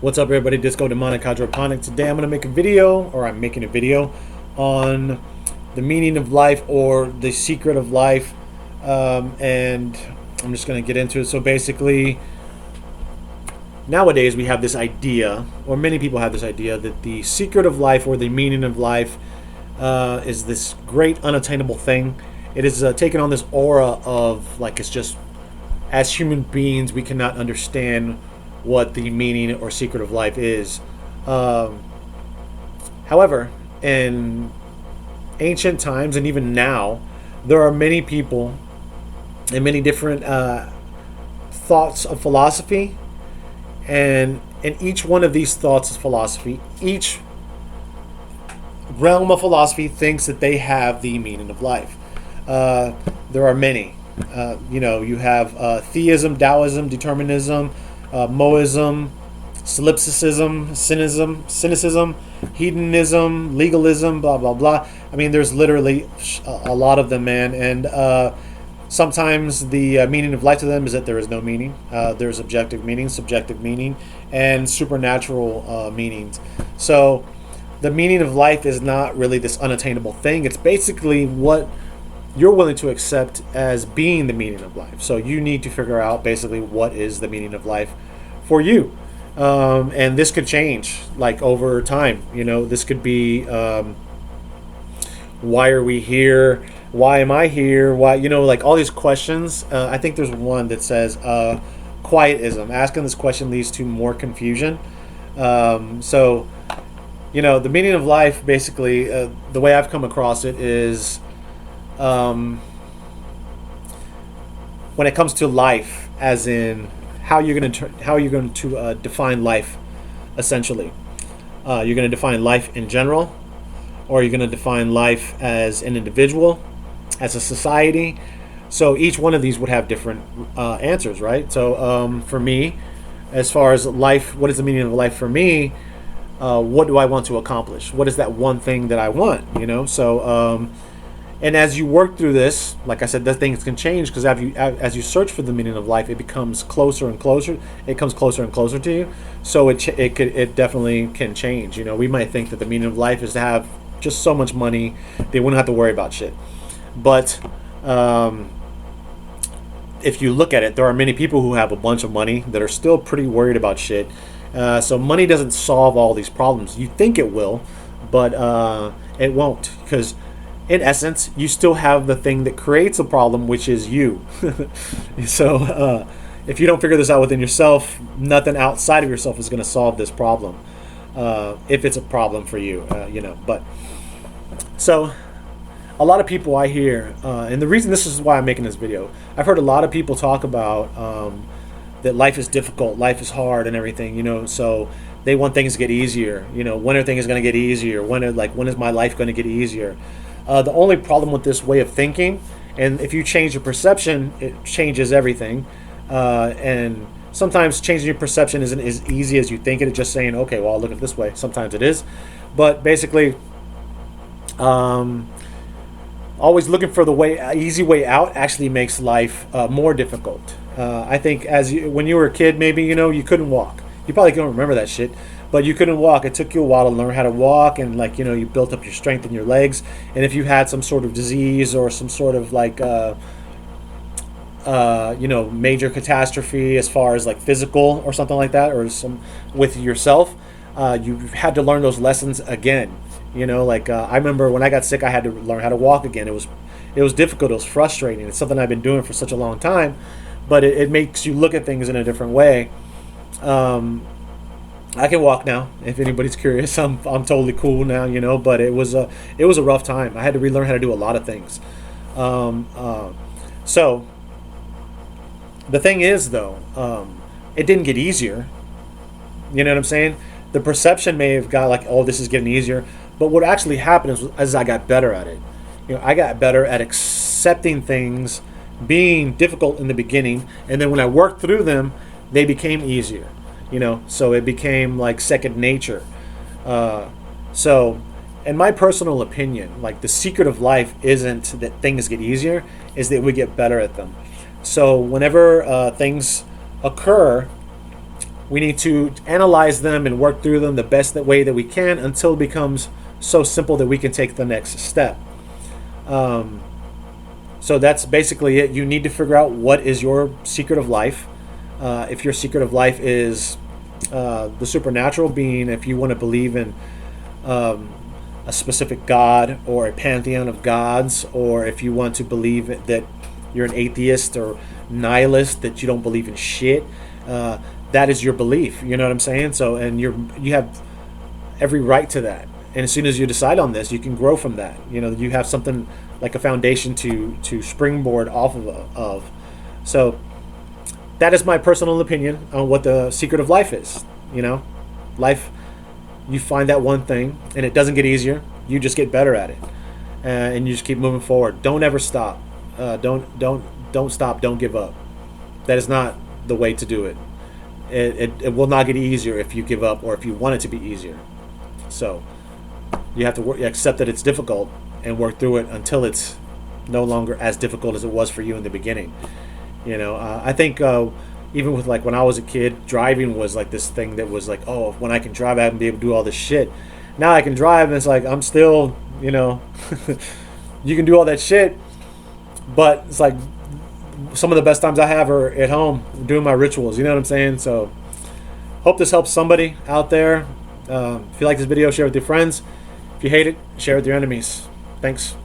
What's up, everybody? Disco Demonic Hydroponic. Today I'm going to make a video, or I'm making a video, on the meaning of life or the secret of life. And I'm just going to get into it. So basically, nowadays we have this idea, or many people have this idea, that the secret of life or the meaning of life is this great unattainable thing. It is taken on this aura of, like, it's just, as human beings, we cannot understand what the meaning or secret of life is. However, in ancient times and even now, there are many people and many different thoughts of philosophy, and in each one of these thoughts of philosophy, each realm of philosophy thinks that they have the meaning of life. There are many. You have theism, Taoism, determinism, Moism, solipsism, cynicism, hedonism, legalism, blah blah blah. I mean, there's literally a lot of them, man. And sometimes the meaning of life to them is that there is no meaning. There's objective meaning, subjective meaning, and supernatural meanings. So the meaning of life is not really this unattainable thing. It's basically what you're willing to accept as being the meaning of life. So you need to figure out basically what is the meaning of life for you. And this could change, like, over time. This could be, why are we here? Why am I here? Why, like all these questions. I think there's one that says quietism. Asking this question leads to more confusion. So the meaning of life, basically, the way I've come across it is, when it comes to life, as in how you're going to define life, essentially. You're going to define life in general, or you're going to define life as an individual, as a society. So each one of these would have different answers, right? So for me, as far as life, what is the meaning of life for me? What do I want to accomplish? What is that one thing that I want? So and as you work through this, like I said, the things can change, because as you search for the meaning of life, it becomes closer and closer. It comes closer and closer to you. So it definitely can change. We might think that the meaning of life is to have just so much money, they wouldn't have to worry about shit. But if you look at it, there are many people who have a bunch of money that are still pretty worried about shit. So money doesn't solve all these problems. You think it will, but it won't, because in essence, you still have the thing that creates a problem, which is you. So if you don't figure this out within yourself, nothing outside of yourself is going to solve this problem, if it's a problem for you. But so a lot of people I hear, and the reason this is why I'm making this video, I've heard a lot of people talk about that life is difficult, life is hard, and everything. So they want things to get easier. When are things going to get easier? When is my life going to get easier? The only problem with this way of thinking, and if you change your perception, it changes everything. And sometimes changing your perception isn't as easy as you think it. It's just saying, okay, well, I'll look at it this way. Sometimes it is. But basically, always looking for the easy way out actually makes life more difficult. I think when you were a kid, maybe, you couldn't walk. You probably don't remember that shit. But you couldn't walk. It took you a while to learn how to walk, and you built up your strength in your legs. And if you had some sort of disease or some sort of major catastrophe as far as physical or something like that, or some with yourself, you had to learn those lessons again. I remember when I got sick, I had to learn how to walk again. It was difficult. It was frustrating. It's something I've been doing for such a long time, but it makes you look at things in a different way. I can walk now. If anybody's curious, I'm totally cool now, But it was a rough time. I had to relearn how to do a lot of things. So the thing is, though, it didn't get easier. You know what I'm saying? The perception may have got oh, this is getting easier, but what actually happened is I got better at it. I got better at accepting things being difficult in the beginning, and then when I worked through them, they became easier. So it became second nature. So in my personal opinion, the secret of life isn't that things get easier, is that we get better at them. So whenever things occur, We need to analyze them and work through them the best way that we can until it becomes so simple that we can take the next step. So that's basically it. You need to figure out what is your secret of life. If your secret of life is the supernatural, being if you want to believe in a specific god or a pantheon of gods, or if you want to believe that you're an atheist or nihilist, that you don't believe in shit, that is your belief. You know what I'm saying? So, and you have every right to that. And as soon as you decide on this, you can grow from that. You know, you have something like a foundation to springboard off of. So that is my personal opinion on what the secret of life is. You know, life, you find that one thing, and it doesn't get easier. You just get better at it, and you just keep moving forward. Don't ever stop. Don't stop. Don't give up. That is not the way to do it. It will not get easier if you give up or if you want it to be easier. So you have to accept that it's difficult and work through it until it's no longer as difficult as it was for you in the beginning. You know, I think even with like when I was a kid, driving was like this thing that was like, oh, when I can drive, I can be able to do all this shit. Now I can drive, and it's like I'm still, you know, you can do all that shit, but it's like some of the best times I have are at home doing my rituals. You know what I'm saying? So hope this helps somebody out there. If you like this video, share it with your friends. If you hate it, share it with your enemies. Thanks.